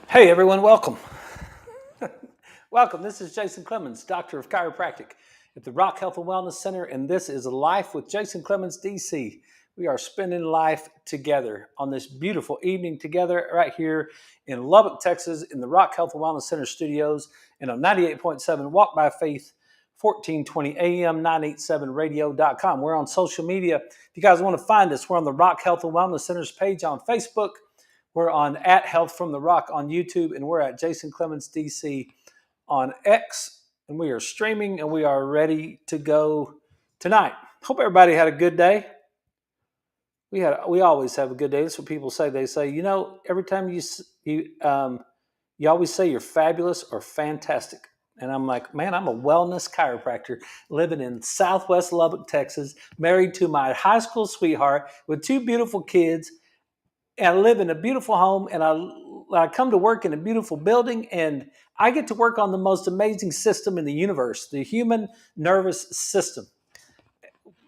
Hey everyone, welcome. Welcome. This is Jason Clemens, Doctor of Chiropractic at the Rock Health and Wellness Center, and this is Life with Jason Clemens, DC. We are spending life together on this beautiful evening together right here in Lubbock, Texas, in the Rock Health and Wellness Center studios, and on 98.7 Walk by Faith, 1420 AM, 987radio.com. We're on social media. If you guys want to find us, we're on the Rock Health and Wellness Center's page on Facebook. We're on at Health from the Rock on YouTube, and we're at Jason Clemens DC on X, and we are streaming, and we are ready to go tonight. Hope everybody had a good day. We always have a good day. That's what people say. They say, every time you always say you're fabulous or fantastic. And I'm like, man, I'm a wellness chiropractor living in Southwest Lubbock, Texas, married to my high school sweetheart with two beautiful kids. And I live in a beautiful home, and I come to work in a beautiful building, and I get to work on the most amazing system in the universe, the human nervous system.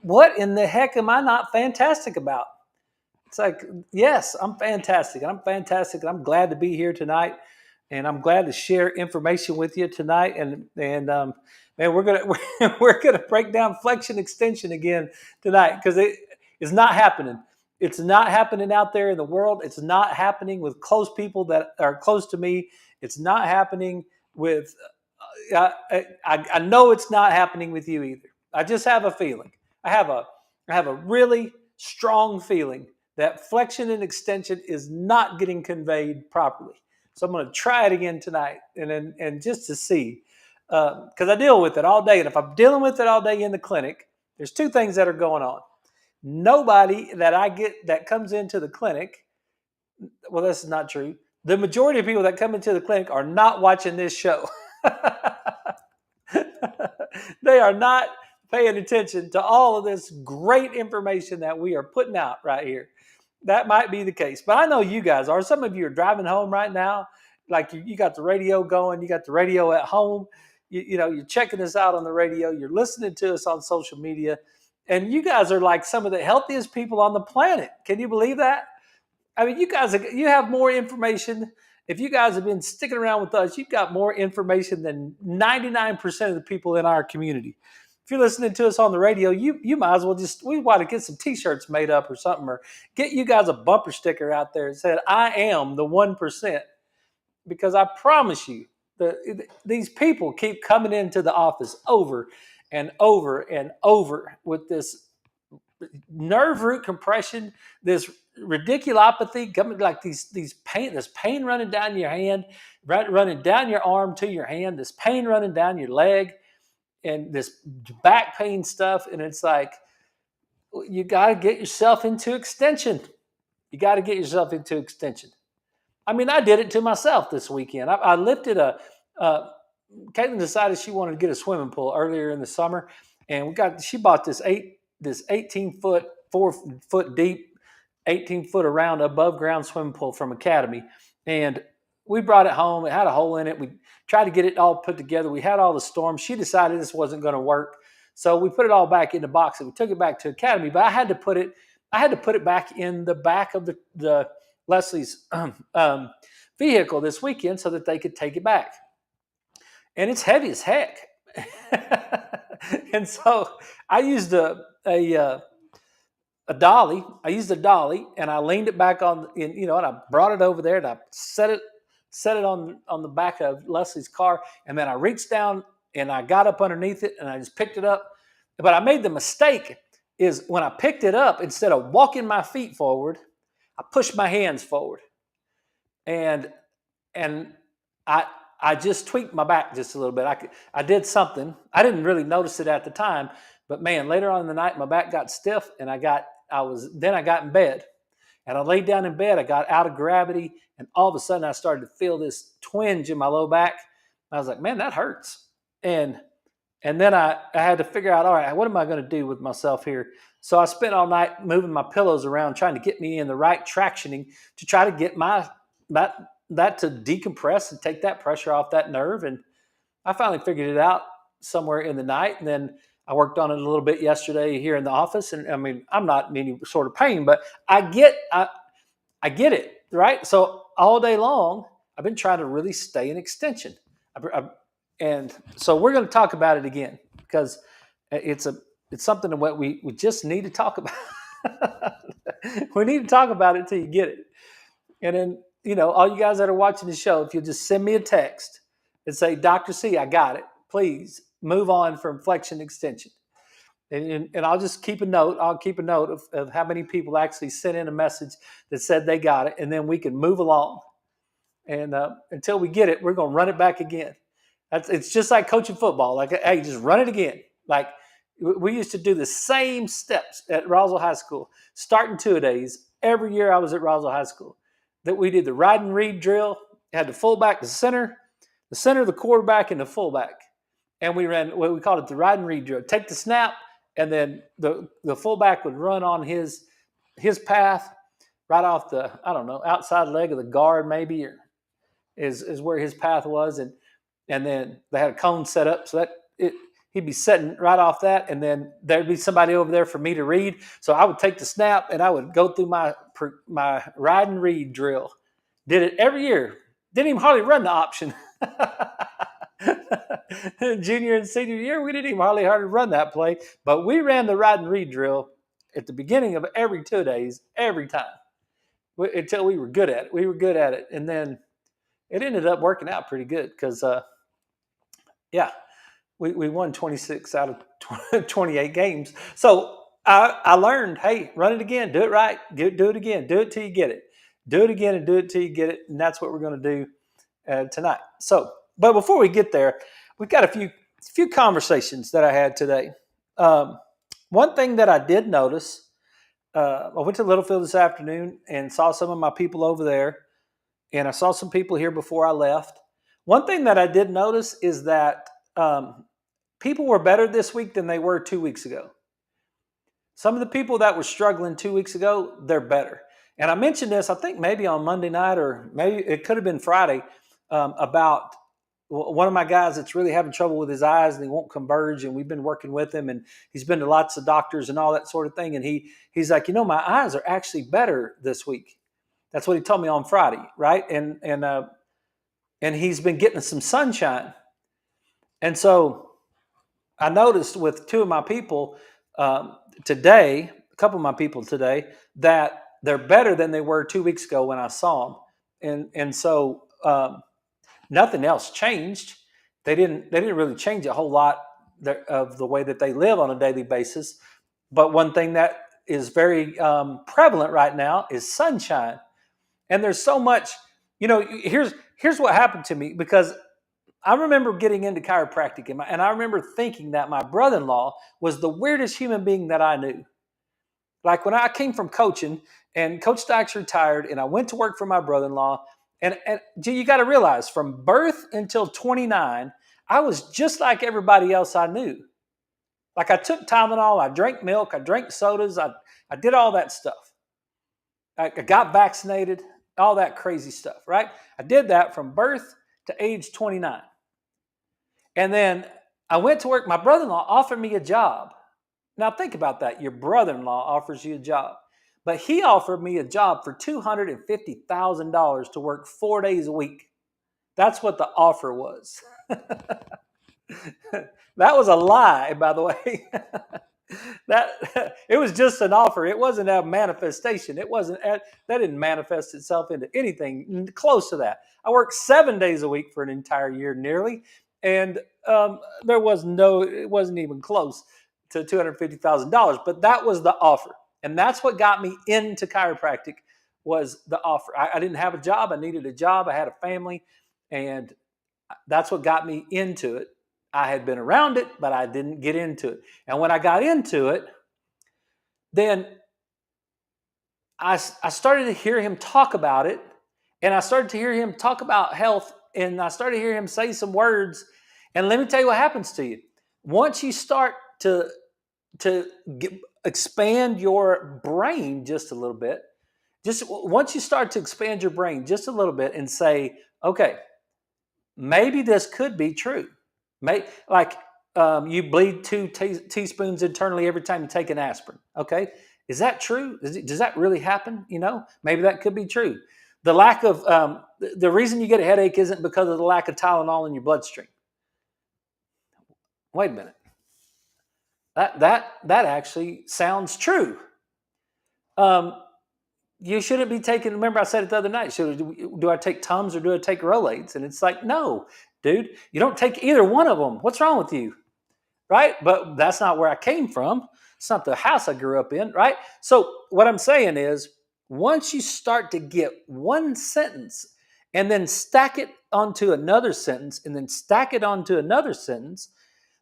What in the heck am I not fantastic about? It's like, yes, I'm fantastic. I'm fantastic. And I'm glad to be here tonight, and I'm glad to share information with you tonight. And man, we're gonna break down Flexion Extension again tonight because it is not happening. It's not happening out there in the world. It's not happening with close people that are close to me. It's not happening with, I know it's not happening with you either. I just have a feeling. I have a really strong feeling that flexion and extension is not getting conveyed properly. So I'm going to try it again tonight and just to see, because I deal with it all day. And if I'm dealing with it all day in the clinic, there's two things that are going on. Nobody that I get that comes into the clinic, well, this is not true. The majority of people that come into the clinic are not watching this show. They are not paying attention to all of this great information that we are putting out right here. That might be the case, but I know you guys are. Some of you are driving home right now, like you got the radio going, you got the radio at home, you're checking us out on the radio, you're listening to us on social media. And you guys are like some of the healthiest people on the planet. Can you believe that? I mean, you have more information. If you guys have been sticking around with us, you've got more information than 99% of the people in our community. If you're listening to us on the radio, you might as well we want to get some t-shirts made up or something, or get you guys a bumper sticker out there that said, I am the 1%. Because I promise you, these people keep coming into the office over and over and over with this nerve root compression, this radiculopathy, coming like this pain running down your hand, running down your arm to your hand, this pain running down your leg, and this back pain stuff. And it's like, you got to get yourself into extension. You got to get yourself into extension. I mean, I did it to myself this weekend. I lifted Caitlin decided she wanted to get a swimming pool earlier in the summer, and she bought this 18-foot, 4-foot deep, 18-foot around above ground swimming pool from Academy. And we brought it home. It had a hole in it. We tried to get it all put together. We had all the storms. She decided this wasn't going to work. So we put it all back in the box and we took it back to Academy. But I had to put it back in the back of the Leslie's vehicle this weekend so that they could take it back. And it's heavy as heck. And so I used a dolly. I used a dolly, and I leaned it back on, and I brought it over there, and I set it on the back of Leslie's car, and then I reached down and I got up underneath it, and I just picked it up. But I made the mistake is when I picked it up, instead of walking my feet forward, I pushed my hands forward, and I just tweaked my back just a little bit. I did something. I didn't really notice it at the time, but man, later on in the night, my back got stiff, and I got in bed, and I laid down in bed. I got out of gravity, and all of a sudden, I started to feel this twinge in my low back. I was like, man, that hurts, and then I had to figure out, all right, what am I going to do with myself here? So I spent all night moving my pillows around, trying to get me in the right tractioning to try to get that to decompress and take that pressure off that nerve. And I finally figured it out somewhere in the night. And then I worked on it a little bit yesterday here in the office. And I mean, I'm not in any sort of pain, but I get it, right? So all day long, I've been trying to really stay in extension. And so we're going to talk about it again because it's something that we just need to talk about. We need to talk about it till you get it. And then, all you guys that are watching the show, if you'll just send me a text and say, Dr. C, I got it. Please move on from Flexion Extension. And I'll just keep a note. I'll keep a note of how many people actually sent in a message that said they got it. And then we can move along. And until we get it, we're going to run it back again. It's just like coaching football. Like, hey, just run it again. Like we used to do the same steps at Roswell High School, starting two-a-days. Every year I was at Roswell High School. That we did the ride and read drill, had the fullback, the center, the quarterback, and the fullback. And we ran what we called it the ride and read drill. Take the snap, and then the fullback would run on his path right off the, outside leg of the guard maybe, or is where his path was. And then they had a cone set up so that he'd be setting right off that, and then there'd be somebody over there for me to read. So I would take the snap and I would go through my ride and read drill. Did it every year. Didn't even hardly run the option. Junior and senior year, we didn't even hardly run that play, but we ran the ride and read drill at the beginning of every 2 days, every time, until we were good at it. We were good at it, and then it ended up working out pretty good because, we won 26 out of 28 games. So I learned, hey, run it again, do it right, do it again, do it till you get it. Do it again and do it till you get it, and that's what we're going to do tonight. So, but before we get there, we've got a few conversations that I had today. One thing that I did notice, I went to Littlefield this afternoon and saw some of my people over there, and I saw some people here before I left. One thing that I did notice is that people were better this week than they were 2 weeks ago. Some of the people that were struggling 2 weeks ago, they're better. And I mentioned this, I think maybe on Monday night, or maybe it could have been Friday, about one of my guys that's really having trouble with his eyes and he won't converge, and we've been working with him, and he's been to lots of doctors and all that sort of thing. And he's like, my eyes are actually better this week. That's what he told me on Friday, right? And he's been getting some sunshine. And so I noticed with two of my people today, a couple of my people today, that they're better than they were 2 weeks ago when I saw them. And so nothing else changed. They didn't really change a whole lot of the way that they live on a daily basis. But one thing that is very prevalent right now is sunshine. And there's so much, here's what happened to me, because I remember getting into chiropractic, and I remember thinking that my brother-in-law was the weirdest human being that I knew. Like when I came from coaching, and Coach Dykes retired, and I went to work for my brother-in-law, and you got to realize, from birth until 29, I was just like everybody else I knew. Like I took Tylenol, I drank milk, I drank sodas, I did all that stuff. I got vaccinated, all that crazy stuff, right? I did that from birth to age 29. And then I went to work. My brother-in-law offered me a job. Now think about that. Your brother-in-law offers you a job. But he offered me a job for $250,000 to work 4 days a week. That's what the offer was. That was a lie, by the way. It was just an offer. It wasn't a manifestation. That didn't manifest itself into anything close to that. I worked 7 days a week for an entire year nearly, and it wasn't even close to $250,000. But that was the offer, and that's what got me into chiropractic, was the offer. I didn't have a job. I needed a job. I had a family, and that's what got me into it. I had been around it, but I didn't get into it. And when I got into it, then I started to hear him talk about it, and I started to hear him talk about health, and I started to hear him say some words. And let me tell you what happens to you. Once you start to expand your brain just a little bit, once you start to expand your brain just a little bit and say, okay, maybe this could be true. You bleed 2 teaspoons internally every time you take an aspirin. Okay, is that true? Does that really happen? Maybe that could be true. The lack of the reason you get a headache isn't because of the lack of Tylenol in your bloodstream. Wait a minute. That actually sounds true. Um, you shouldn't be taking. Remember, I said it the other night. Do I take Tums or do I take Rolaids? And it's like, no, dude, you don't take either one of them. What's wrong with you, right? But that's not where I came from. It's not the house I grew up in, right? So what I'm saying is, once you start to get one sentence and then stack it onto another sentence and then stack it onto another sentence,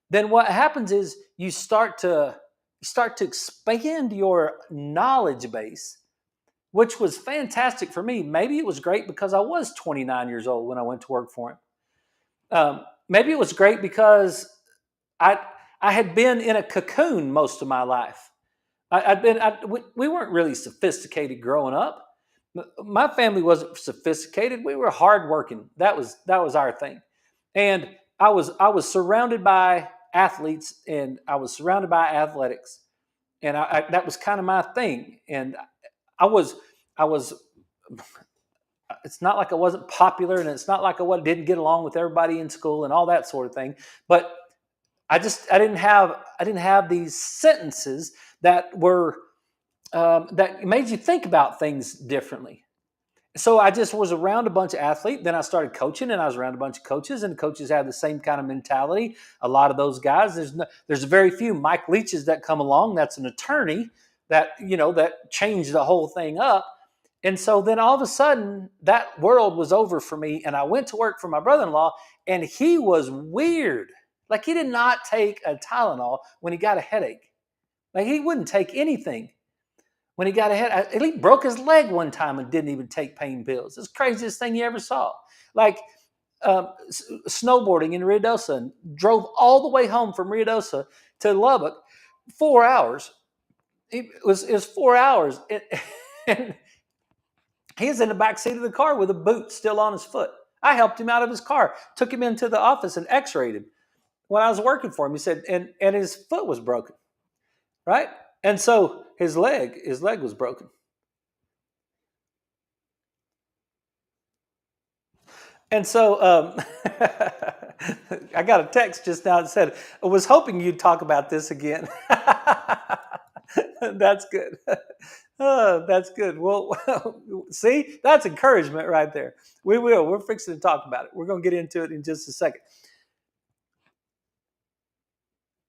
then what happens is you start to expand your knowledge base, which was fantastic for me. Maybe it was great because I was 29 years old when I went to work for him. Maybe it was great because I I had been in a cocoon most of my life. We weren't really sophisticated growing up. My family wasn't sophisticated. We were hardworking. That was our thing, and I was surrounded by athletes, and I was surrounded by athletics, and that was kind of my thing. And I was. It's not like I wasn't popular, and it's not like didn't get along with everybody in school and all that sort of thing. But I didn't have these sentences that were that made you think about things differently. So I just was around a bunch of athletes. Then I started coaching, and I was around a bunch of coaches, and coaches have the same kind of mentality. A lot of those guys, there's very few Mike Leaches that come along. That's an attorney that changed the whole thing up. And so then all of a sudden, that world was over for me, and I went to work for my brother-in-law, and he was weird. Like, he did not take a Tylenol when he got a headache. Like, he wouldn't take anything when he got a headache. He broke his leg one time and didn't even take pain pills. It's the craziest thing you ever saw. Like, snowboarding in Ruidoso, and drove all the way home from Ruidoso to Lubbock, 4 hours. It was 4 hours. And he was in the back seat of the car with a boot still on his foot. I helped him out of his car, took him into the office and x-rayed him. When I was working for him, he said, and his foot was broken, right? And so his leg was broken. And so I got a text just now that said, I was hoping you'd talk about this again. That's good. Oh, that's good. Well, see, that's encouragement right there. We will. We're fixing to talk about it. We're going to get into it in just a second.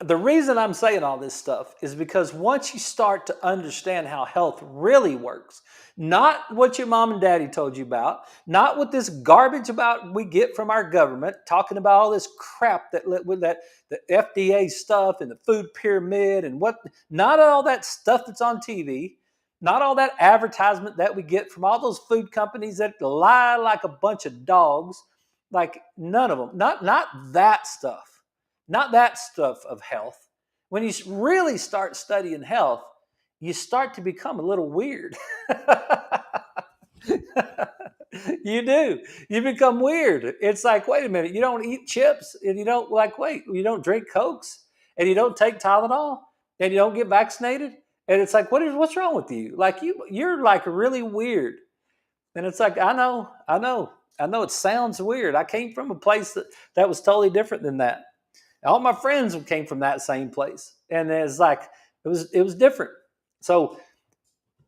The reason I'm saying all this stuff is because once you start to understand how health really works, not what your mom and daddy told you about, not what this garbage about we get from our government, talking about all this crap that the FDA stuff and the food pyramid and not all that stuff that's on TV, not all that advertisement that we get from all those food companies that lie like a bunch of dogs, like none of them, not that stuff. Not that stuff of health. When you really start studying health, you start to become a little weird. You do. You become weird. It's like, wait a minute, you don't eat chips, and you don't drink Cokes, and you don't take Tylenol, and you don't get vaccinated. And it's like, what's wrong with you? Like, you're like really weird. And it's like, I know it sounds weird. I came from a place that was totally different than that. All my friends came from that same place, and it's like it was different. So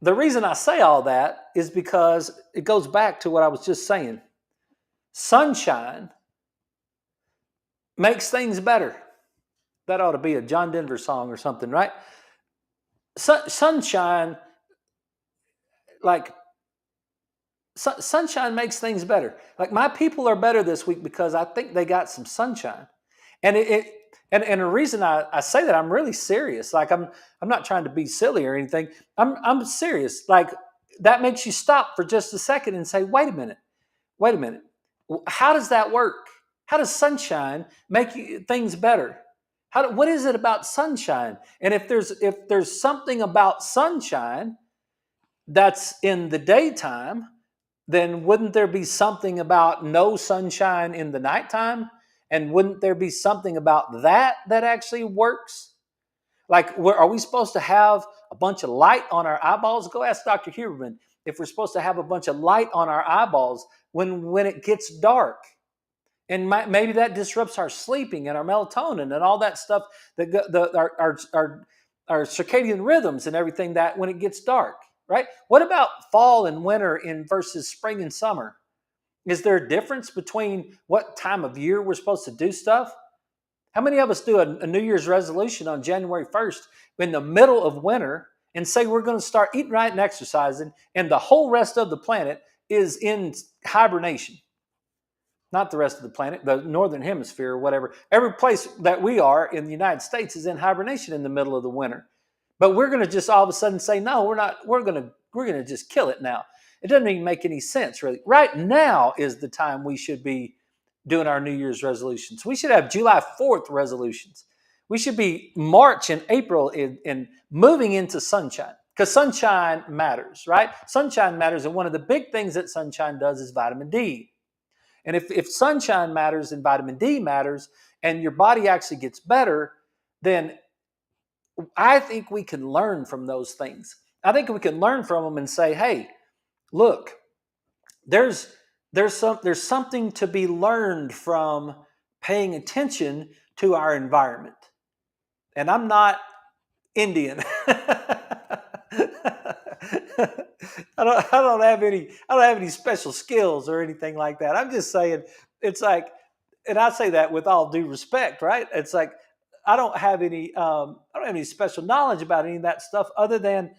the reason I say all that is because it goes back to what I was just saying. Sunshine makes things better. That ought to be a John Denver song or something, right? Sunshine makes things better. Like, my people are better this week because I think they got some sunshine. And and the reason I say that, I'm really serious. Like, I'm not trying to be silly or anything. I'm serious. Like, that makes you stop for just a second and say, wait a minute. How does that work? How does sunshine make things better? What is it about sunshine? And if there's something about sunshine that's in the daytime, then wouldn't there be something about no sunshine in the nighttime? And wouldn't there be something about that actually works? Like, are we supposed to have a bunch of light on our eyeballs? Go ask Dr. Huberman if we're supposed to have a bunch of light on our eyeballs when it gets dark. And maybe that disrupts our sleeping and our melatonin and all that stuff, our circadian rhythms and everything, that when it gets dark, right? What about fall and winter in versus spring and summer? Is there a difference between what time of year we're supposed to do stuff? How many of us do a New Year's resolution on January 1st in the middle of winter and say we're going to start eating right and exercising, and the whole rest of the planet is in hibernation? Not the rest of the planet, the northern hemisphere or whatever. Every place that we are in the United States is in hibernation in the middle of the winter. But we're going to just all of a sudden say, no, we're not. We're going to just kill it now. It doesn't even make any sense, really. Right now is the time we should be doing our New Year's resolutions. We should have July 4th resolutions. We should be March and April in moving into sunshine, because sunshine matters, right? Sunshine matters, and one of the big things that sunshine does is vitamin D. And if sunshine matters and vitamin D matters, and your body actually gets better, then I think we can learn from those things. I think we can learn from them and say, hey, look, there's something to be learned from paying attention to our environment. And I'm not Indian. I don't have any special skills or anything like that. I'm just saying, it's like, and I say that with all due respect, right? It's like I don't have any special knowledge about any of that stuff, other than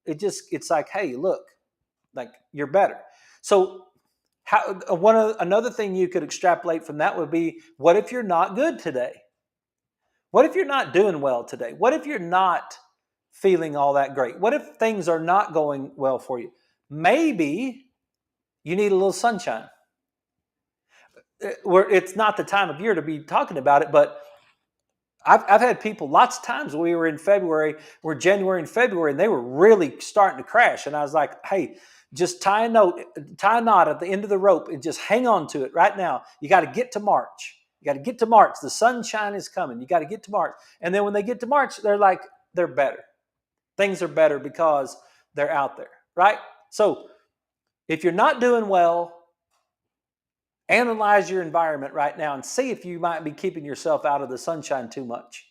it's like, hey, look, like, you're better. So another thing you could extrapolate from that would be, what if you're not good today? What if you're not doing well today? What if you're not feeling all that great? What if things are not going well for you? Maybe you need a little sunshine. It's not the time of year to be talking about it, but I've had people lots of times. We were in February, we're January and February, and they were really starting to crash. And I was like, hey, just tie a knot at the end of the rope and just hang on to it right now. You got to get to March. You got to get to March. The sunshine is coming. You got to get to March. And then when they get to March, they're better. Things are better because they're out there, right? So if you're not doing well, analyze your environment right now and see if you might be keeping yourself out of the sunshine too much.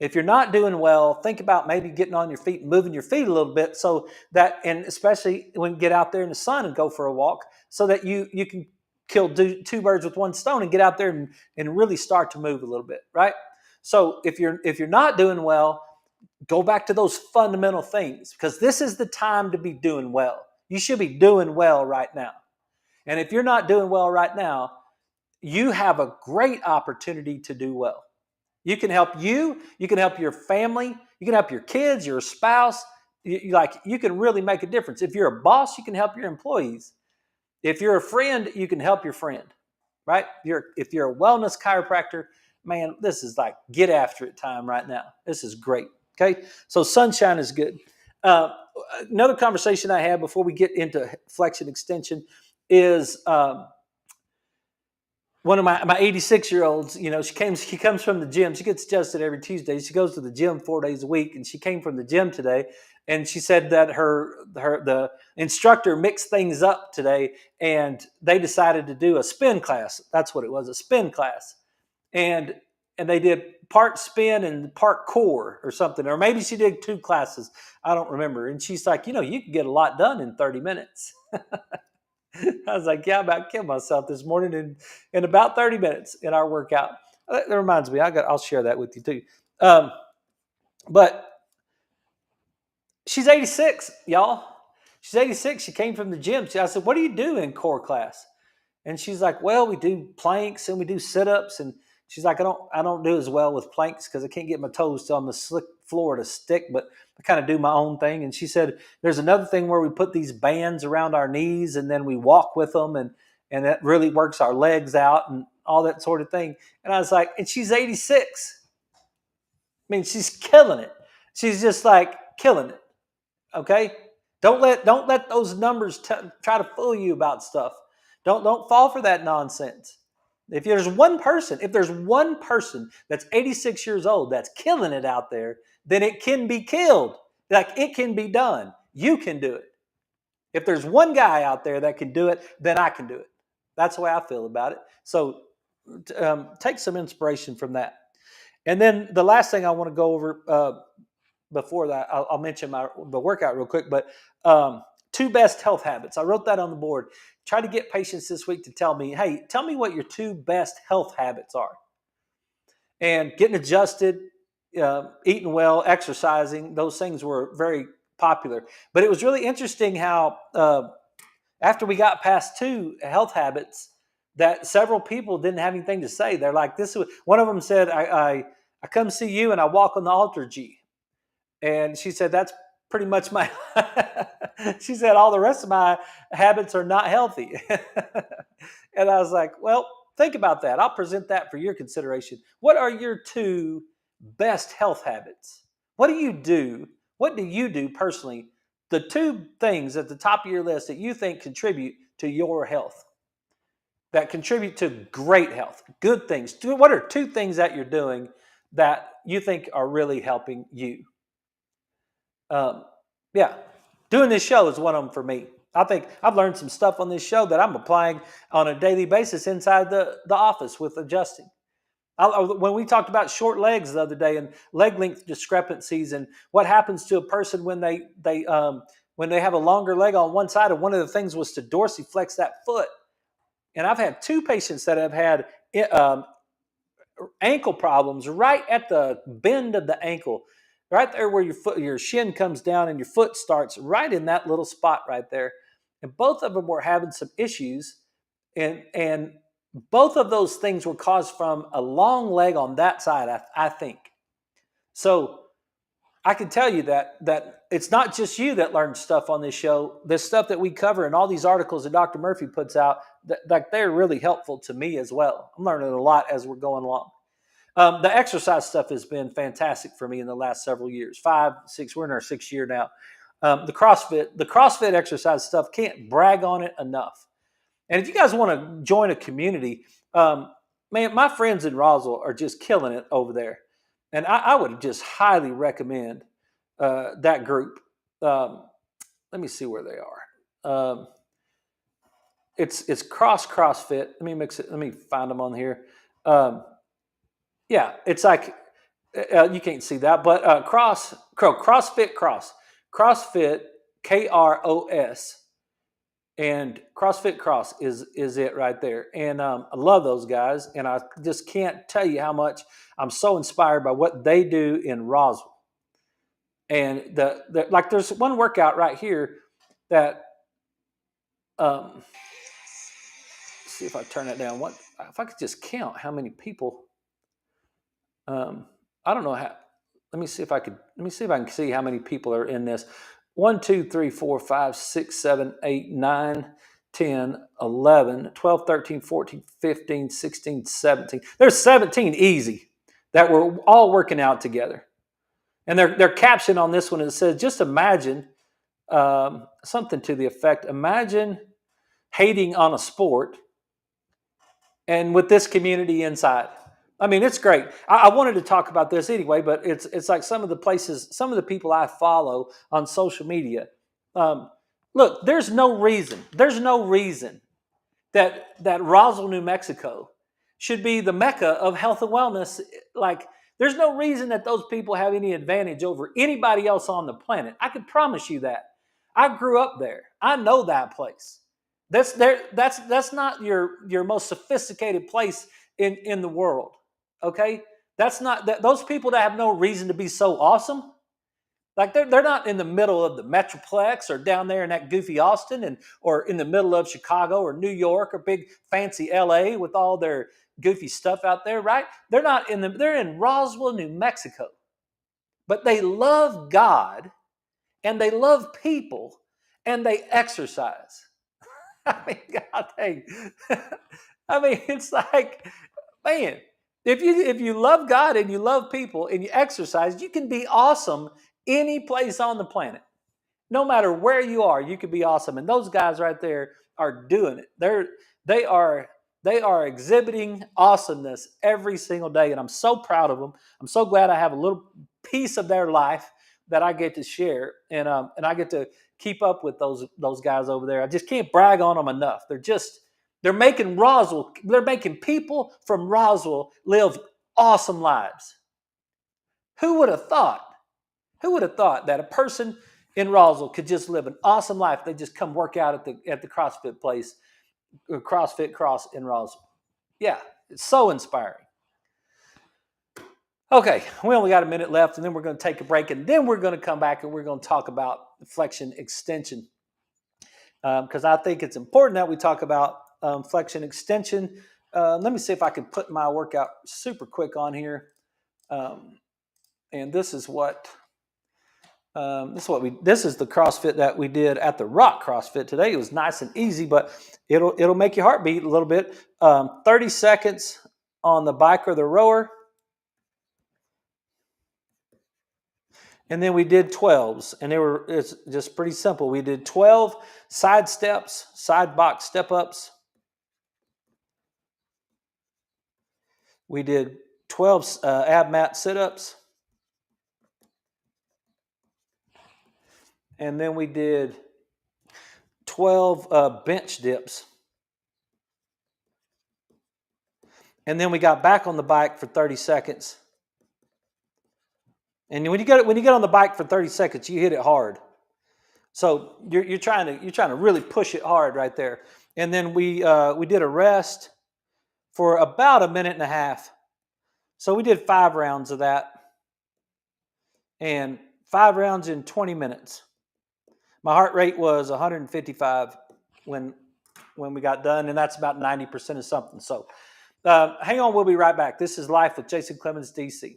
If you're not doing well, think about maybe getting on your feet and moving your feet a little bit, so that, and especially when you get out there in the sun and go for a walk, so that you can kill two birds with one stone and get out there and really start to move a little bit, right? So if you're not doing well, go back to those fundamental things, because this is the time to be doing well. You should be doing well right now. And if you're not doing well right now, you have a great opportunity to do well. You can help you can help your family, you can help your kids, your spouse. You can really make a difference. If you're a boss, you can help your employees. If you're a friend, you can help your friend, right? If you're a wellness chiropractor, man, this is like get after it time right now. This is great. Okay, so sunshine is good. Another conversation I had before we get into Flexion Extension is one of my 86-year-olds. She comes from the gym. She gets adjusted every Tuesday. She goes to the gym 4 days a week, and she came from the gym today. And she said that the instructor mixed things up today, and they decided to do a spin class. That's what it was, a spin class. And they did part spin and part core or something. Or maybe she did 2 classes. I don't remember. And she's like, you can get a lot done in 30 minutes. I was like, yeah, I about killed myself this morning in about 30 minutes in our workout. That reminds me, I'll share that with you too. But she's 86, y'all. She's 86. She came from the gym. I said, what do you do in core class? And she's like, well, we do planks and we do sit-ups. And she's like, I don't do as well with planks because I can't get my toes on the slick floor to stick, but I kind of do my own thing. And she said, there's another thing where we put these bands around our knees and then we walk with them, and that really works our legs out and all that sort of thing. And I was like, and she's 86. I mean, she's killing it. She's just like killing it. Okay? Don't let those numbers try to fool you about stuff. Don't fall for that nonsense. If there's one person that's 86 years old that's killing it out there, then it can be killed. Like, it can be done. You can do it. If there's one guy out there that can do it, then I can do it. That's the way I feel about it. So take some inspiration from that. And then the last thing I want to go over before that, I'll mention the workout real quick, but 2 best health habits. I wrote that on the board. Try to get patients this week to tell me, hey, tell me what your 2 best health habits are. And getting adjusted, eating well, exercising, those things were very popular. But it was really interesting how after we got past 2 health habits, that several people didn't have anything to say. They're like, this is, one of them said, I come see you and I walk on the altar, G. And she said, that's pretty much my, she said, all the rest of my habits are not healthy. And I was like, well, think about that. I'll present that for your consideration. What are your 2 best health habits? What do you do? What do you do personally? The 2 things at the top of your list that you think contribute to your health, that contribute to great health, good things. What are 2 things that you're doing that you think are really helping you? Yeah, doing this show is one of them for me. I think I've learned some stuff on this show that I'm applying on a daily basis inside the office with adjusting. When we talked about short legs the other day and leg length discrepancies and what happens to a person when they have a longer leg on one side, and one of the things was to dorsiflex that foot. And I've had 2 patients that have had ankle problems right at the bend of the ankle, right there where your shin comes down and your foot starts, right in that little spot right there. And both of them were having some issues, and both of those things were caused from a long leg on that side, I think. So I can tell you that it's not just you that learns stuff on this show. This stuff that we cover and all these articles that Dr. Murphy puts out, that they're really helpful to me as well. I'm learning a lot as we're going along. The exercise stuff has been fantastic for me in the last several years. 5, 6, we're in our 6th year now. The CrossFit exercise stuff, can't brag on it enough. And if you guys want to join a community, man, my friends in Roswell are just killing it over there. And I would just highly recommend that group. Let me see where they are. It's CrossFit. Let me mix it. Let me find them on here. Yeah, it's like you can't see that, but CrossFit KROS, and CrossFit Cross is it right there. And I love those guys, and I just can't tell you how much I'm so inspired by what they do in Roswell. And like there's one workout right here that see if I turn that down. What if I could just count how many people? I don't know how. Let me see if I can see how many people are in this. 1, 2, 3, 4, 5, 6, 7, 8, 9, 10, 11, 12, 13, 14, 15, 16, 17. There's 17 easy that we're all working out together. And their caption on this one, it says, just imagine something to the effect, imagine hating on a sport and with this community inside. I mean, it's great. I wanted to talk about this anyway, but it's like some of the people I follow on social media. Look, there's no reason that Roswell, New Mexico should be the mecca of health and wellness. Like, there's no reason that those people have any advantage over anybody else on the planet. I can promise you that. I grew up there. I know that place. That's not your most sophisticated place in the world. Okay? That's not that those people that have no reason to be so awesome. Like they're not in the middle of the Metroplex or down there in that goofy Austin or in the middle of Chicago or New York or big fancy LA with all their goofy stuff out there, right? They're in Roswell, New Mexico. But they love God and they love people and they exercise. I mean, God dang. I mean, it's like, man, if you love God and you love people and you exercise, you can be awesome any place on the planet. No matter where you are, you can be awesome. And those guys right there are doing it. They are exhibiting awesomeness every single day, and I'm so proud of them. I'm so glad I have a little piece of their life that I get to share, and I get to keep up with those guys over there. I just can't brag on them enough. They're making Roswell. They're making people from Roswell live awesome lives. Who would have thought? Who would have thought that a person in Roswell could just live an awesome life? They just come work out at the CrossFit place, CrossFit Cross in Roswell. Yeah, it's so inspiring. Okay, we only got a minute left, and then we're going to take a break, and then we're going to come back and we're going to talk about flexion extension, because I think it's important that we talk about flexion extension. Let me see if I can put my workout super quick on here, and this is the CrossFit that we did at the Rock CrossFit today. It was nice and easy, but it'll make your heart beat a little bit. 30 seconds on the bike or the rower. And then we did 12s, and it's just pretty simple. We did 12 side steps, side box step ups. We did 12 ab mat sit-ups. And then we did 12 bench dips. And then we got back on the bike for 30 seconds. And when you get on the bike for 30 seconds, you hit it hard. So you're trying to really push it hard right there. And then we did a rest for about a minute and a half. So we did 5 rounds of that, and 5 rounds in 20 minutes. My heart rate was 155 when we got done, and that's about 90% of something. So hang on, we'll be right back. This is Life with Jason Clemens, DC.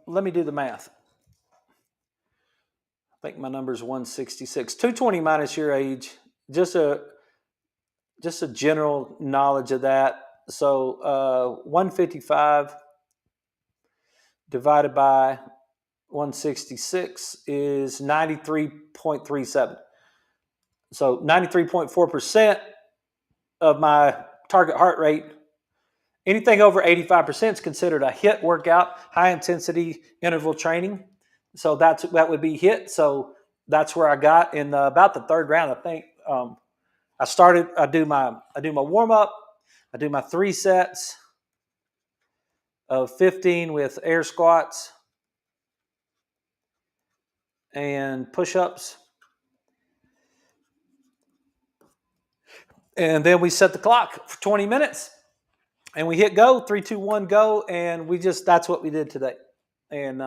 Let me do the math. I think my number is 166. 220 minus your age. Just a general knowledge of that. So 155 divided by 166 is 93.37. So 93.4% of my target heart rate. Anything over 85% is considered a HIIT workout, high intensity interval training. So that would be HIIT. So that's where I got in about the third round. I think I do my warm up. I do my 3 sets of 15 with air squats and push-ups. And then we set the clock for 20 minutes. And we hit go, 3, 2, 1, go, and that's what we did today. And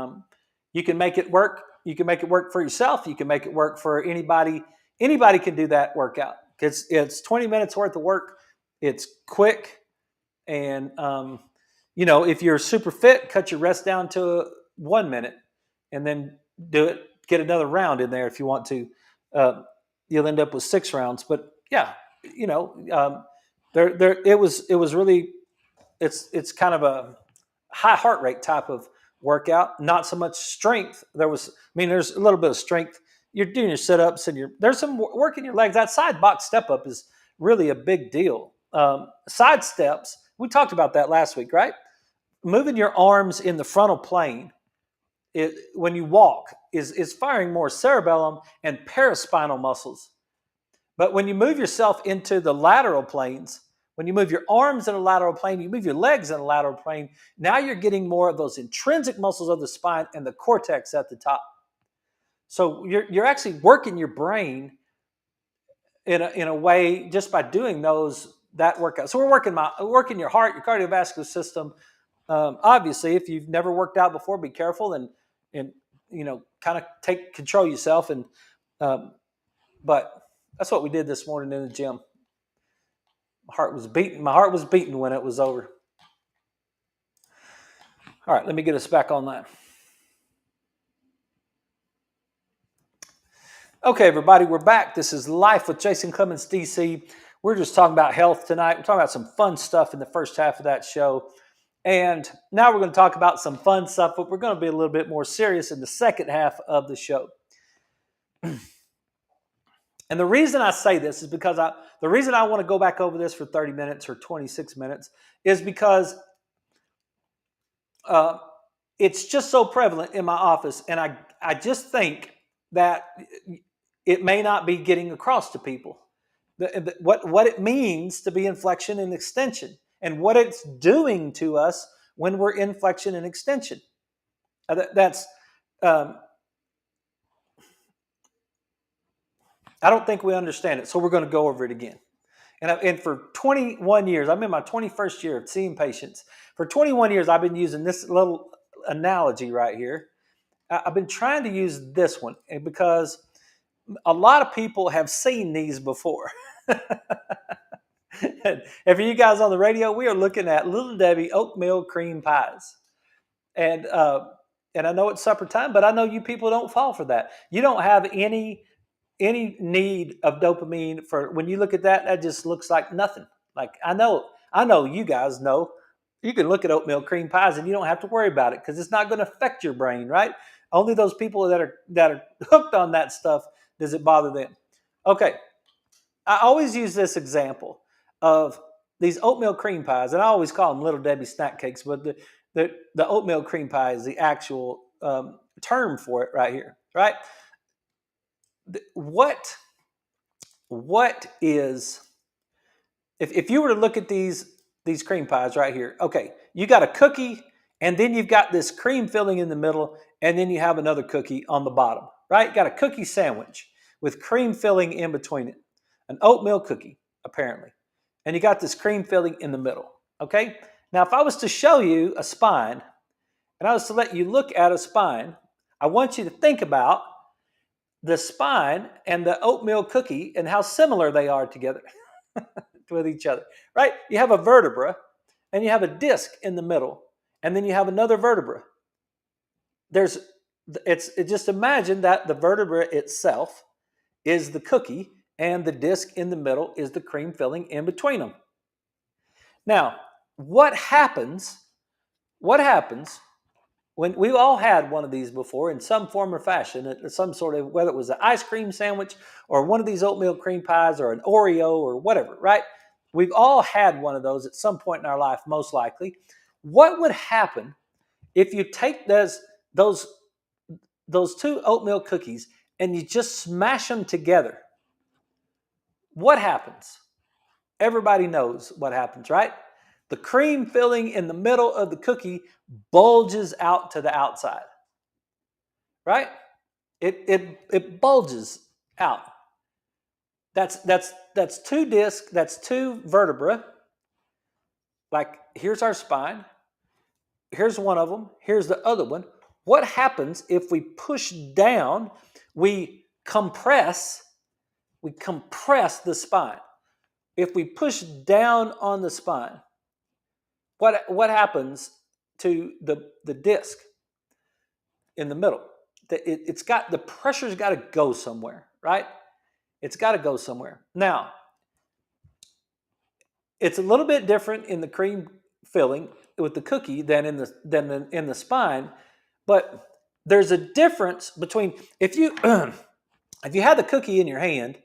you can make it work. You can make it work for yourself. You can make it work for anybody. Anybody can do that workout. It's 20 minutes worth of work. It's quick. And, if you're super fit, cut your rest down to 1 minute and then do it. Get another round in there if you want to. You'll end up with 6 rounds. But, yeah, it was really – it's kind of a high heart rate type of workout, not so much strength. There's a little bit of strength. You're doing your sit-ups and there's some work in your legs. That side box step up is really a big deal. Side steps, we talked about that last week, right? Moving your arms in the frontal plane when you walk is firing more cerebellum and paraspinal muscles. But when you move yourself into the lateral planes, when you move your arms in a lateral plane, you move your legs in a lateral plane, now you're getting more of those intrinsic muscles of the spine and the cortex at the top. So you're actually working your brain in a way just by doing that workout. So we're working your heart, your cardiovascular system. Obviously, if you've never worked out before, be careful and kind of take control of yourself. But that's what we did this morning in the gym. My heart was beating when it was over. All right, let me get us back on that. Okay, everybody, we're back. This is Life with Jason Clemens, DC. We're just talking about health tonight. We're talking about some fun stuff in the first half of that show. And now we're going to talk about some fun stuff, but we're going to be a little bit more serious in the second half of the show. And the reason I say this is because the reason I want to go back over this for 30 minutes or 26 minutes is because it's just so prevalent in my office, and I just think that it may not be getting across to people what it means to be in flexion and extension, and what it's doing to us when we're in flexion and extension. That's um, I don't think we understand it, so we're going to go over it again. And for 21 years, I'm in my 21st year of seeing patients. For 21 years, I've been using this little analogy right here. I've been trying to use this one because a lot of people have seen these before. And for you guys on the radio, we are looking at Little Debbie oatmeal cream pies. And I know it's supper time, but I know you people don't fall for that. You don't have any need of dopamine for when you look at that. That just looks like nothing. Like I know you guys know. You can look at oatmeal cream pies and you don't have to worry about it because it's not going to affect your brain, right? Only those people that are hooked on that stuff does it bother them. Okay, I always use this example of these oatmeal cream pies, and I always call them Little Debbie snack cakes, but the oatmeal cream pie is the actual term for it right here, right? What is if you were to look at these cream pies right here? Okay, you got a cookie, and then you've got this cream filling in the middle, and then you have another cookie on the bottom, right? You got a cookie sandwich with cream filling in between it, an oatmeal cookie apparently, and you got this cream filling in the middle. Okay, now if I was to show you a spine, and I was to let you look at a spine, I want you to think about the spine and the oatmeal cookie and how similar they are together with each other, right? You have a vertebra and you have a disc in the middle, and then you have another vertebra. Just imagine that the vertebra itself is the cookie and the disc in the middle is the cream filling in between them. Now, what happens when we've all had one of these before in some form or fashion, some sort of, whether it was an ice cream sandwich or one of these oatmeal cream pies or an Oreo or whatever, right? We've all had one of those at some point in our life, most likely. What would happen if you take those two oatmeal cookies and you just smash them together? What happens? Everybody knows what happens, right? The cream filling in the middle of the cookie bulges out to the outside, right? It bulges out. That's two discs, that's two vertebrae. Like here's our spine, here's one of them, here's the other one. What happens if we push down, we compress the spine? If we push down on the spine, what happens to the disc in the middle? It's got the pressure's got to go somewhere, right? It's got to go somewhere. Now, it's a little bit different in the cream filling with the cookie than in the spine, but there's a difference between if you if you had the cookie in your hand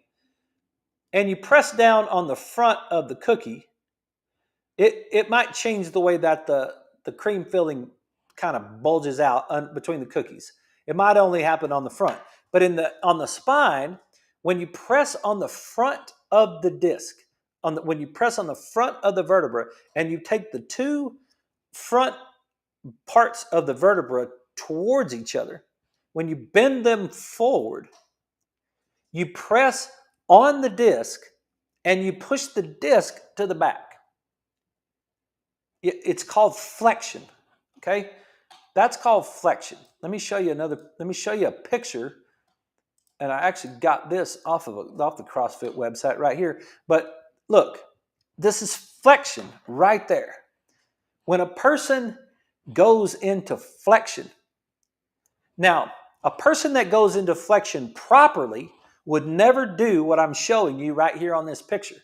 and you press down on the front of the cookie, it might change the way that the cream filling kind of bulges out between the cookies. It might only happen on the front, but on the spine, when you press on the front of the disc, when you press on the front of the vertebra, and you take the two front parts of the vertebra towards each other, when you bend them forward, you press on the disc and you push the disc to the back. It's called flexion. Okay, that's called flexion. Let me show you a picture, and I actually got this off the CrossFit website right here. But look, this is flexion right there. When a person goes into flexion, now a person that goes into flexion properly would never do what I'm showing you right here on this picture.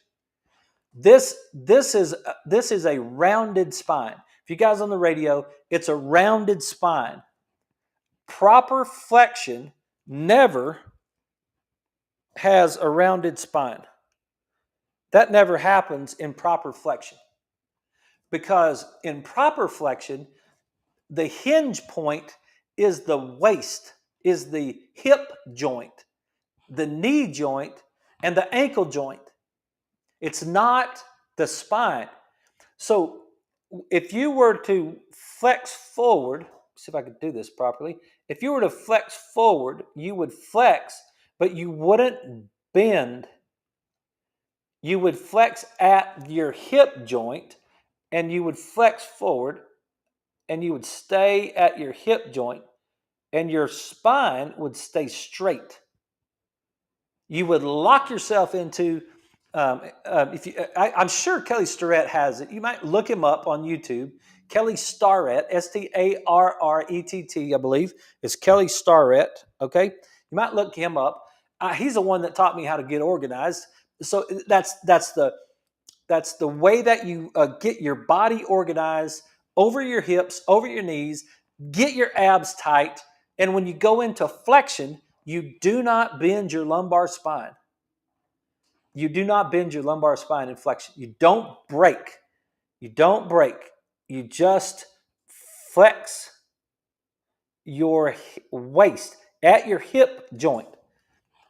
This is a rounded spine. If you guys on the radio, it's a rounded spine. Proper flexion never has a rounded spine. That never happens in proper flexion. Because in proper flexion, the hinge point is the waist, is the hip joint, the knee joint, and the ankle joint. It's not the spine. So if you were to flex forward, see if I could do this properly. If you were to flex forward, you would flex, but you wouldn't bend. You would flex at your hip joint, and you would flex forward, and you would stay at your hip joint, and your spine would stay straight. You would lock yourself into, I'm sure Kelly Starrett has it. You might look him up on YouTube. Kelly Starrett, Starrett, I believe, is Kelly Starrett. Okay, you might look him up. He's the one that taught me how to get organized. So that's the way that you get your body organized over your hips, over your knees, get your abs tight, and when you go into flexion, you do not bend your lumbar spine. You do not bend your lumbar spine in flexion. You don't break. You don't break. You just flex your waist at your hip joint.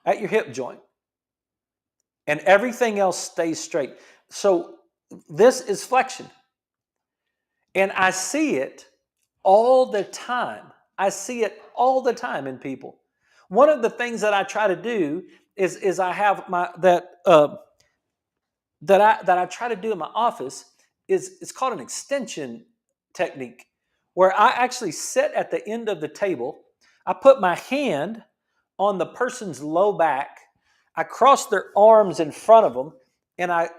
At your hip joint. And everything else stays straight. So this is flexion. And I see it all the time. I see it all the time in people. One of the things that I try to do is I have my that I try to do in my office is it's called an extension technique, where I actually sit at the end of the table. I put my hand on the person's low back. I cross their arms in front of them, and I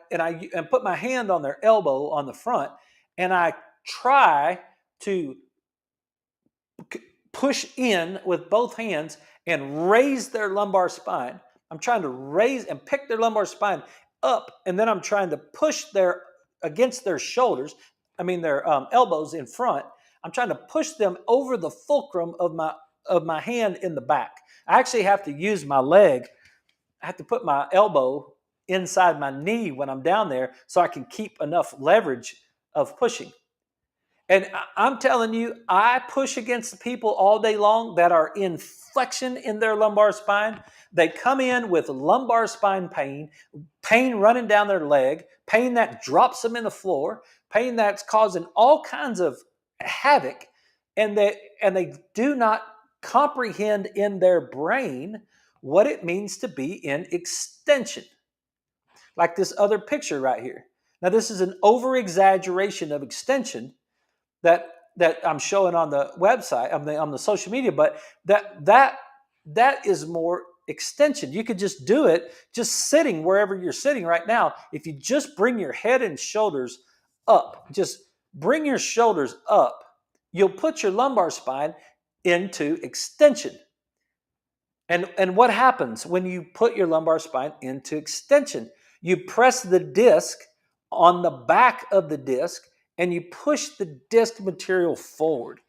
put my hand on their elbow on the front, and I try to push in with both hands and raise their lumbar spine. I'm trying to raise and pick their lumbar spine up, and then I'm trying to push their against their shoulders. Their elbows in front. I'm trying to push them over the fulcrum of my hand in the back. I actually have to use my leg. I have to put my elbow inside my knee when I'm down there so I can keep enough leverage of pushing. And I'm telling you, I push against the people all day long that are in flexion in their lumbar spine. They come in with lumbar spine pain running down their leg, pain that drops them in the floor, pain that's causing all kinds of havoc, and they do not comprehend in their brain what it means to be in extension. Like this other picture right here. Now, this is an over-exaggeration of extension that I'm showing on the website, on the social media, but that is more extension. You could just do it just sitting wherever you're sitting right now. If you just bring your head and shoulders up, just bring your shoulders up, you'll put your lumbar spine into extension. And what happens when you put your lumbar spine into extension? You press the disc on the back of the disc, and you push the disc material forward.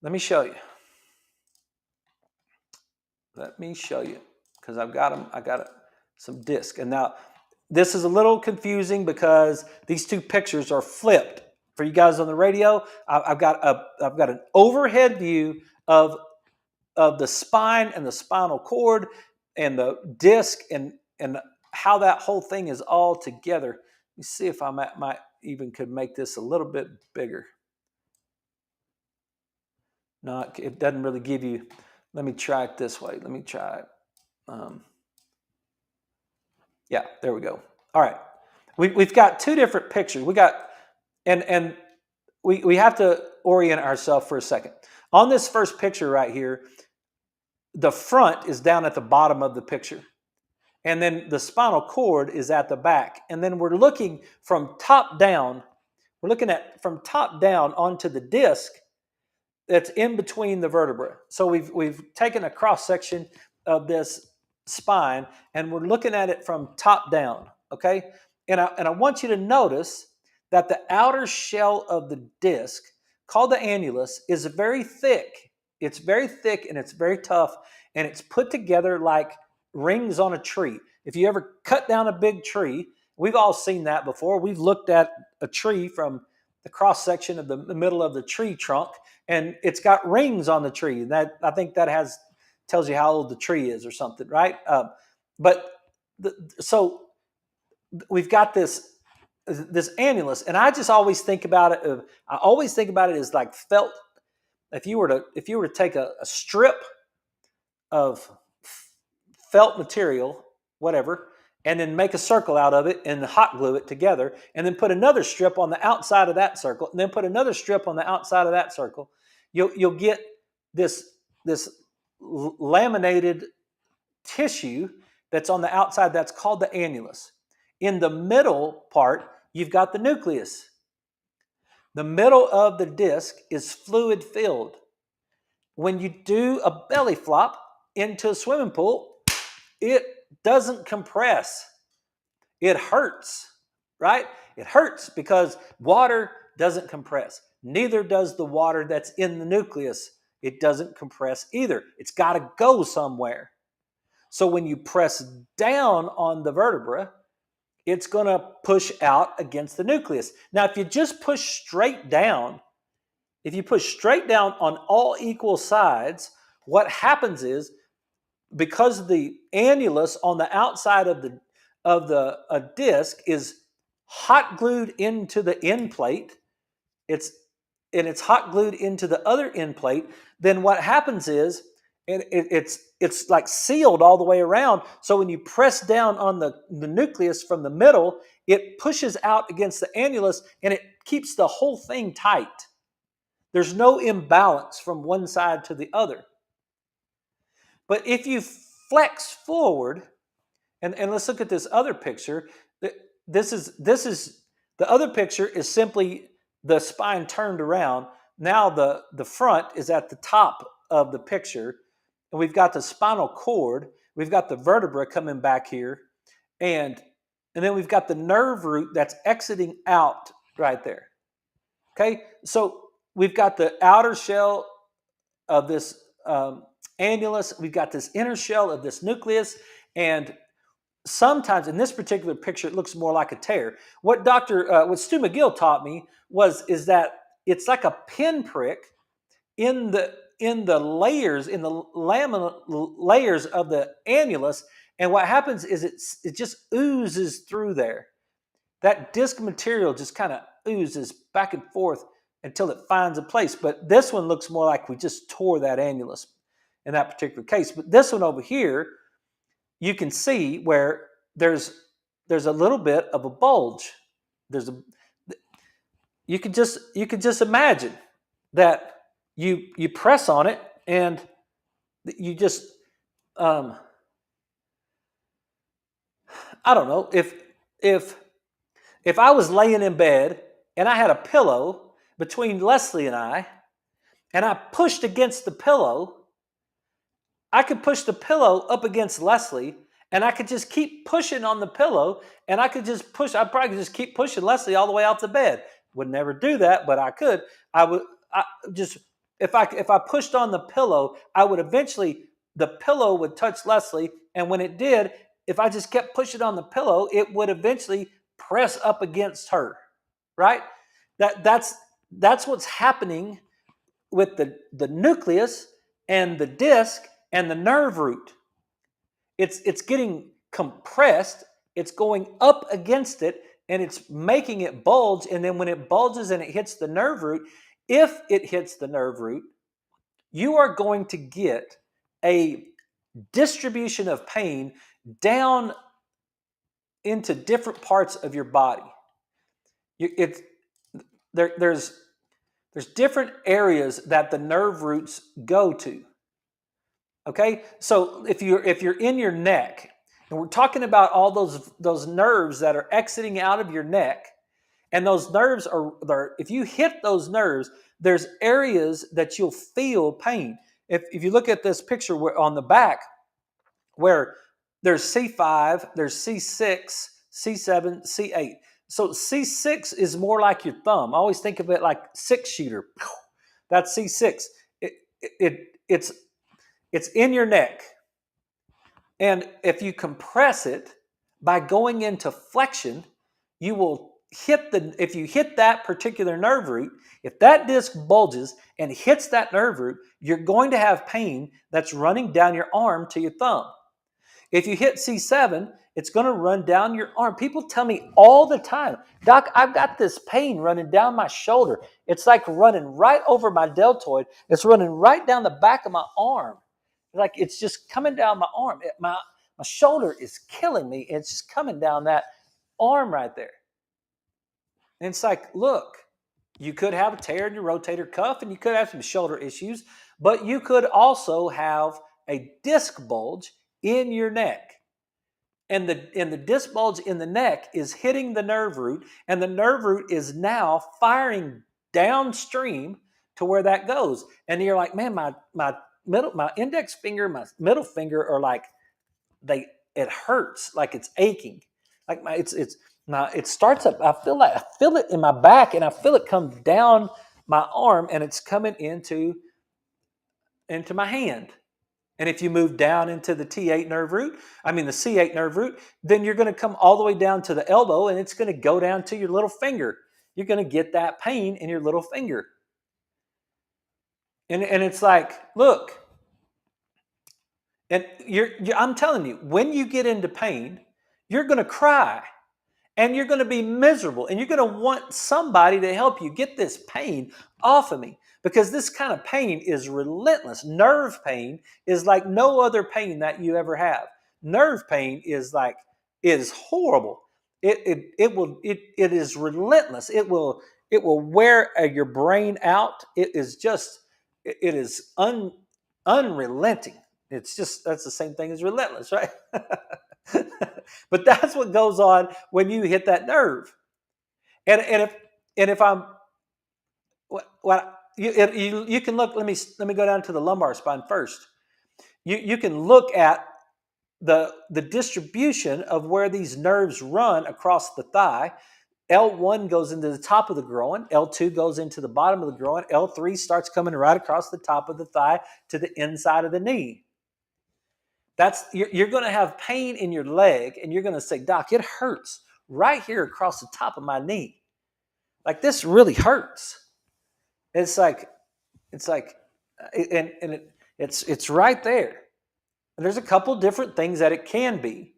Let me show you. Because I've got them. I got some disc. And now this is a little confusing because these two pictures are flipped. For you guys on the radio, I've got an overhead view of the spine and the spinal cord and the disc and how that whole thing is all together. Let me see if I might even could make this a little bit bigger. No, it doesn't really give you. Let me try it this way. Let me try it. Yeah, there we go. All right. We've got two different pictures. We got, and we have to orient ourselves for a second. On this first picture right here, the front is down at the bottom of the picture. And then the spinal cord is at the back. And then we're looking from top down. We're looking at from top down onto the disc that's in between the vertebrae. So we've taken a cross section of this spine and we're looking at it from top down, okay? And I want you to notice that the outer shell of the disc, called the annulus, is very thick. It's very thick and it's very tough, and it's put together like rings on a tree. If you ever cut down a big tree, we've all seen that before. We've looked at a tree from cross section of the middle of the tree trunk, and it's got rings on the tree. That I think that tells you how old the tree is or something, right? But so we've got this annulus, and I just always think about it. I always think about it as like felt. If you were to take a strip of felt material, whatever, and then make a circle out of it and hot glue it together, and then put another strip on the outside of that circle, and then put another strip on the outside of that circle, you'll get this laminated tissue that's on the outside. That's called the annulus. In the middle part, you've got the nucleus. The middle of the disc is fluid filled. When you do a belly flop into a swimming pool, it doesn't compress. It hurts, right? It hurts because water doesn't compress. Neither does the water that's in the nucleus. It doesn't compress either. It's got to go somewhere. So when you press down on the vertebra, it's going to push out against the nucleus. Now, if you just push straight down, if you push straight down on all equal sides, what happens is, because the annulus on the outside of a disc is hot glued into the end plate, it's hot glued into the other end plate, then what happens is it's like sealed all the way around. So when you press down on the nucleus from the middle, it pushes out against the annulus and it keeps the whole thing tight. There's no imbalance from one side to the other. But if you flex forward, and let's look at this other picture. This is the other picture is simply the spine turned around. Now the front is at the top of the picture, and we've got the spinal cord. We've got the vertebra coming back here, and then we've got the nerve root that's exiting out right there. Okay, so we've got the outer shell of this annulus. We've got this inner shell of this nucleus, and sometimes in this particular picture, it looks more like a tear. What Stu McGill taught me is that it's like a pinprick in the layers, in the lamina layers of the annulus, and what happens is it just oozes through there. That disc material just kind of oozes back and forth until it finds a place. But this one looks more like we just tore that annulus in that particular case. But this one over here, you can see where there's a little bit of a bulge. You could just imagine that you press on it and you just I don't know, if I was laying in bed and I had a pillow between Leslie and I pushed against the pillow, I could push the pillow up against Leslie, and I could just keep pushing on the pillow, and I'd probably just keep pushing Leslie all the way out the bed. Would never do that, but I could. If I pushed on the pillow, the pillow would touch Leslie, and when it did, if I just kept pushing on the pillow, it would eventually press up against her, right? That's what's happening with the nucleus and the disc and the nerve root. It's getting compressed, it's going up against it, and it's making it bulge, and then when it bulges and it hits the nerve root, if it hits the nerve root, you are going to get a distribution of pain down into different parts of your body. There's different areas that the nerve roots go to. Okay, so if you're in your neck, and we're talking about all those nerves that are exiting out of your neck, and those nerves if you hit those nerves, there's areas that you'll feel pain. If you look at this picture on the back, where there's C5, there's C6, C7, C8. So C6 is more like your thumb. I always think of it like 6-shooter. That's C6. It's in your neck. And if you compress it by going into flexion, you will if you hit that particular nerve root, if that disc bulges and hits that nerve root, you're going to have pain that's running down your arm to your thumb. If you hit C7, it's going to run down your arm. People tell me all the time, Doc, I've got this pain running down my shoulder. It's like running right over my deltoid. It's running right down the back of my arm. Like it's just coming down my arm. My shoulder is killing me. It's just coming down that arm right there. And it's like, look, you could have a tear in your rotator cuff and you could have some shoulder issues, but you could also have a disc bulge in your neck. And the disc bulge in the neck is hitting the nerve root, and the nerve root is now firing downstream to where that goes. And you're like, man, my index finger, my middle finger are like it hurts, like it's aching. Like it starts up. I feel it in my back, and I feel it come down my arm, and it's coming into my hand. And if you move down into the C8 nerve root, then you're going to come all the way down to the elbow, and it's going to go down to your little finger. You're going to get that pain in your little finger. And it's like, look, and I'm telling you, when you get into pain, you're going to cry. And you're going to be miserable, and you're going to want somebody to help you get this pain off of me, because this kind of pain is relentless. Nerve pain is like no other pain that you ever have. Nerve pain is horrible. It is relentless. It will wear your brain out. It is unrelenting. It's just, that's the same thing as relentless, right? But that's what goes on when you hit that nerve. And if I'm what you can look. Let me go down to the lumbar spine first. You can look at the distribution of where these nerves run across the thigh. L1 goes into the top of the groin. L2 goes into the bottom of the groin. L3 starts coming right across the top of the thigh to the inside of the knee. You're going to have pain in your leg, and you're going to say, Doc, it hurts right here across the top of my knee. Like, this really hurts. It's right there. And there's a couple different things that it can be,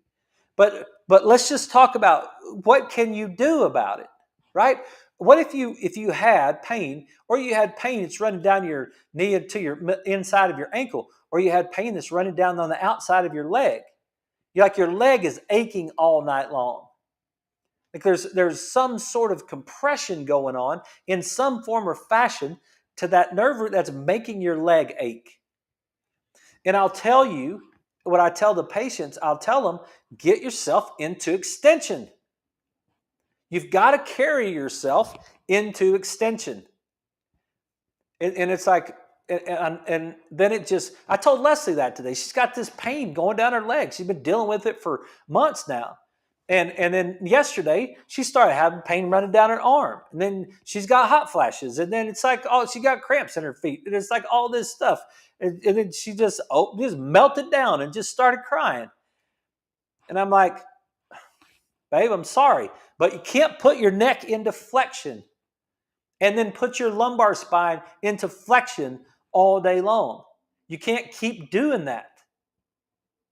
but let's just talk about what can you do about it, right? What if you had pain, or you had pain that's running down your knee to your inside of your ankle, or you had pain that's running down on the outside of your leg? Your leg is aching all night long. Like there's some sort of compression going on in some form or fashion to that nerve root that's making your leg ache. And I'll tell you what I tell the patients. I'll tell them, get yourself into extension. You've got to carry yourself into extension. And it's like, and then it just, I told Leslie that today. She's got this pain going down her leg. She's been dealing with it for months now. And then yesterday, she started having pain running down her arm. And then she's got hot flashes. And then it's like, oh, she got cramps in her feet. And it's like all this stuff. And then she just melted down and just started crying. And I'm like, babe, I'm sorry, but you can't put your neck into flexion and then put your lumbar spine into flexion all day long. You can't keep doing that.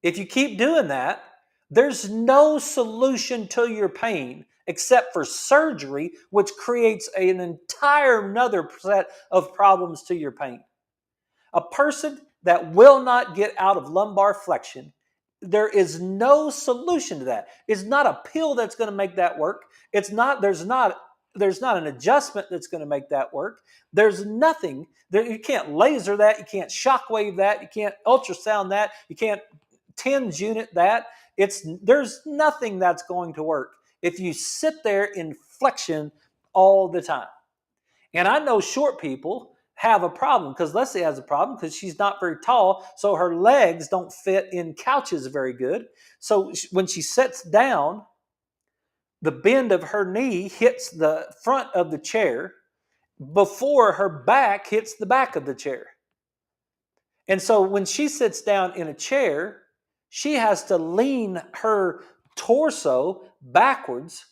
If you keep doing that, there's no solution to your pain except for surgery, which creates an entire another set of problems to your pain. A person that will not get out of lumbar flexion, there is no solution to that. It's not a pill that's going to make that work. There's not an adjustment that's going to make that work. There's nothing. You can't laser that. You can't shockwave that. You can't ultrasound that. You can't TENS unit that. There's nothing that's going to work if you sit there in flexion all the time. And I know short people have a problem, because Leslie has a problem because she's not very tall, so her legs don't fit in couches very good. So when she sits down, the bend of her knee hits the front of the chair before her back hits the back of the chair. And so when she sits down in a chair, she has to lean her torso backwards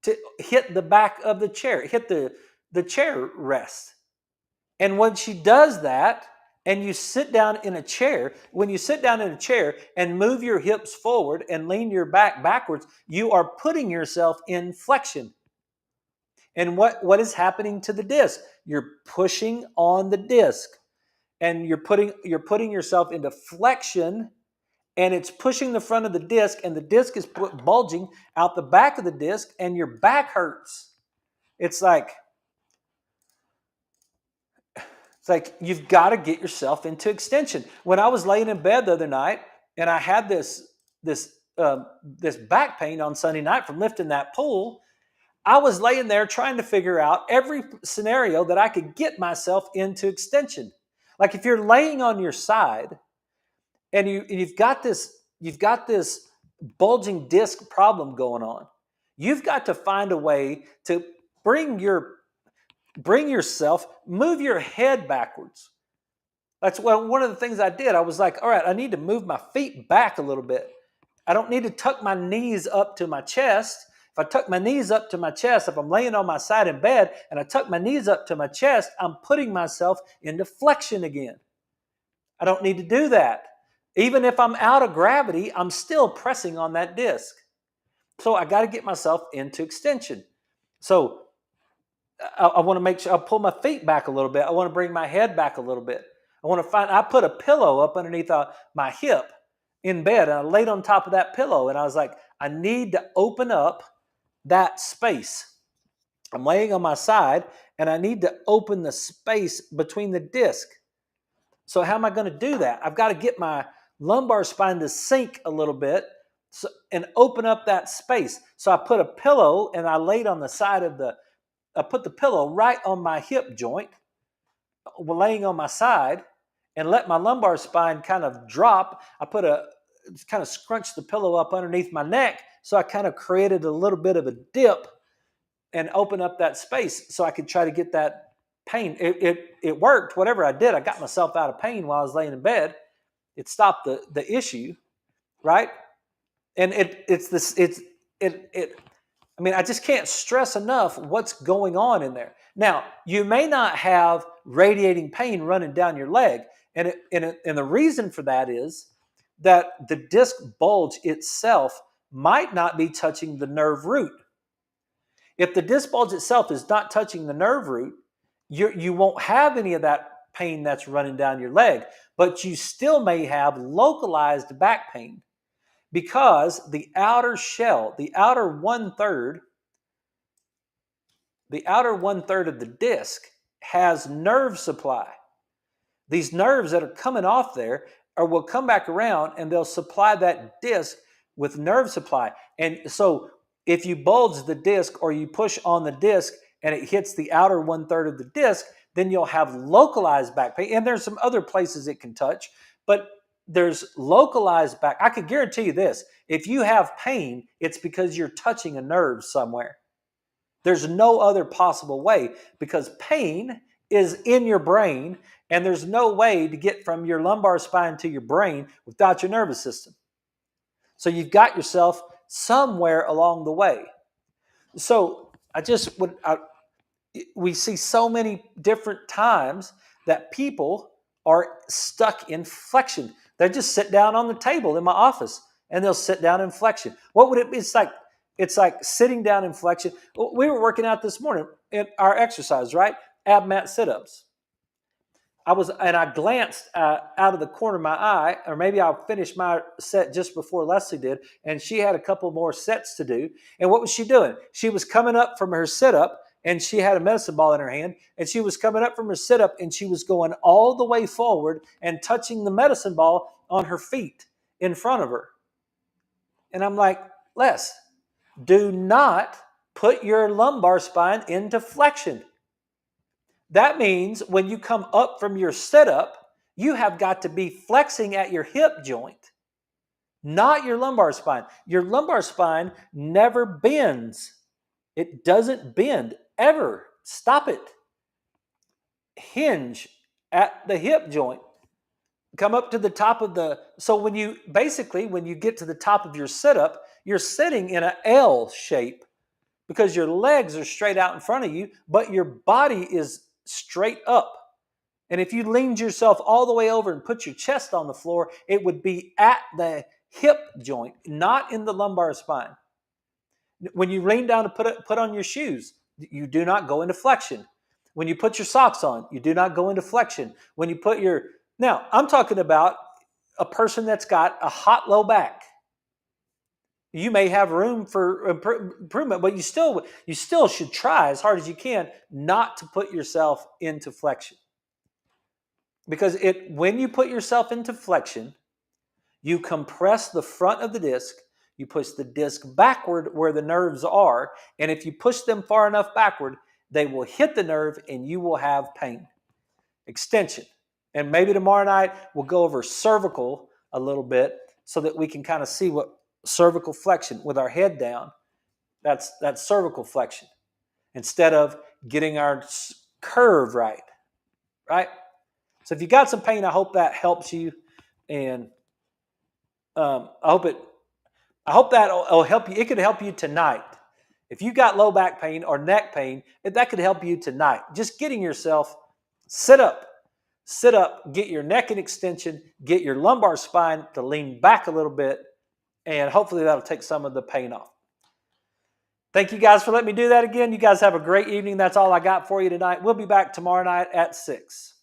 to hit the back of the chair, hit the chair rest. And when she does that, and you sit down in a chair, when you sit down in a chair and move your hips forward and lean your back backwards, you are putting yourself in flexion. And what is happening to the disc? You're pushing on the disc, and you're putting yourself into flexion, and it's pushing the front of the disc, and the disc is bulging out the back of the disc, and your back hurts. It's like you've got to get yourself into extension. When I was laying in bed the other night, and I had this back pain on Sunday night from lifting that pool, I was laying there trying to figure out every scenario that I could get myself into extension. Like if you're laying on your side and you've got this bulging disc problem going on, you've got to find a way to bring yourself, move your head backwards. That's one of the things I did. I was like, all right, I need to move my feet back a little bit. I don't need to tuck my knees up to my chest. If I tuck my knees up to my chest, if I'm laying on my side in bed and I tuck my knees up to my chest, I'm putting myself into flexion again. I don't need to do that. Even if I'm out of gravity, I'm still pressing on that disc. So I got to get myself into extension. So I want to make sure I pull my feet back a little bit. I want to bring my head back a little bit. I put a pillow up underneath my hip in bed, and I laid on top of that pillow, and I was like, I need to open up that space. I'm laying on my side, and I need to open the space between the disc. So how am I going to do that? I've got to get my lumbar spine to sink a little bit and open up that space. So I put a pillow, and I laid on the side of I put the pillow right on my hip joint, laying on my side, and let my lumbar spine kind of drop. I kind of scrunched the pillow up underneath my neck, so I kind of created a little bit of a dip and open up that space so I could try to get that pain. It worked. Whatever I did, I got myself out of pain while I was laying in bed. It stopped the issue, right? And I just can't stress enough what's going on in there. Now, you may not have radiating pain running down your leg, and the reason for that is that the disc bulge itself might not be touching the nerve root. If the disc bulge itself is not touching the nerve root, you won't have any of that pain that's running down your leg, but you still may have localized back pain because the outer shell, the outer one-third of the disc has nerve supply. These nerves that are coming off there will come back around and they'll supply that disc with nerve supply. And so if you bulge the disc or you push on the disc and it hits the outer one-third of the disc, then you'll have localized back pain. And there's some other places it can touch, but there's localized back. I could guarantee you this. If you have pain, it's because you're touching a nerve somewhere. There's no other possible way because pain is in your brain, and there's no way to get from your lumbar spine to your brain without your nervous system. So you've got yourself somewhere along the way. So we see so many different times that people are stuck in flexion. They just sit down on the table in my office and they'll sit down in flexion. What would it be? It's like sitting down in flexion. We were working out this morning in our exercise, right? Ab mat sit-ups. I glanced out of the corner of my eye, or maybe I finished my set just before Leslie did, and she had a couple more sets to do. And what was she doing? She was coming up from her sit-up, and she had a medicine ball in her hand, and she was coming up from her sit-up, and she was going all the way forward and touching the medicine ball on her feet in front of her. And I'm like, Les, do not put your lumbar spine into flexion. That means when you come up from your sit-up, you have got to be flexing at your hip joint, not your lumbar spine. Your lumbar spine never bends. It doesn't bend ever. Stop it. Hinge at the hip joint. Come up to the top of so when you get to the top of your sit-up, you're sitting in an L shape. because your legs are straight out in front of you, but your body is straight up. And if you leaned yourself all the way over and put your chest on the floor, it would be at the hip joint, not in the lumbar spine. When you lean down to put on your shoes, you do not go into flexion. When you put your socks on, you do not go into flexion. When you put your, now I'm talking about a person that's got a hot low back. You may have room for improvement, but you still should try as hard as you can not to put yourself into flexion. Because when you put yourself into flexion, you compress the front of the disc, you push the disc backward where the nerves are, and if you push them far enough backward, they will hit the nerve and you will have pain. Extension. And maybe tomorrow night we'll go over cervical a little bit so that we can kind of see what cervical flexion with our head down. That's cervical flexion. Instead of getting our curve right. So if you got some pain, I hope that helps you, and I hope that will help you. It could help you tonight. If you got low back pain or neck pain, that could help you tonight. Just getting yourself sit up, get your neck in extension, get your lumbar spine to lean back a little bit, and hopefully that'll take some of the pain off. Thank you guys for letting me do that again. You guys have a great evening. That's all I got for you tonight. We'll be back tomorrow night at 6.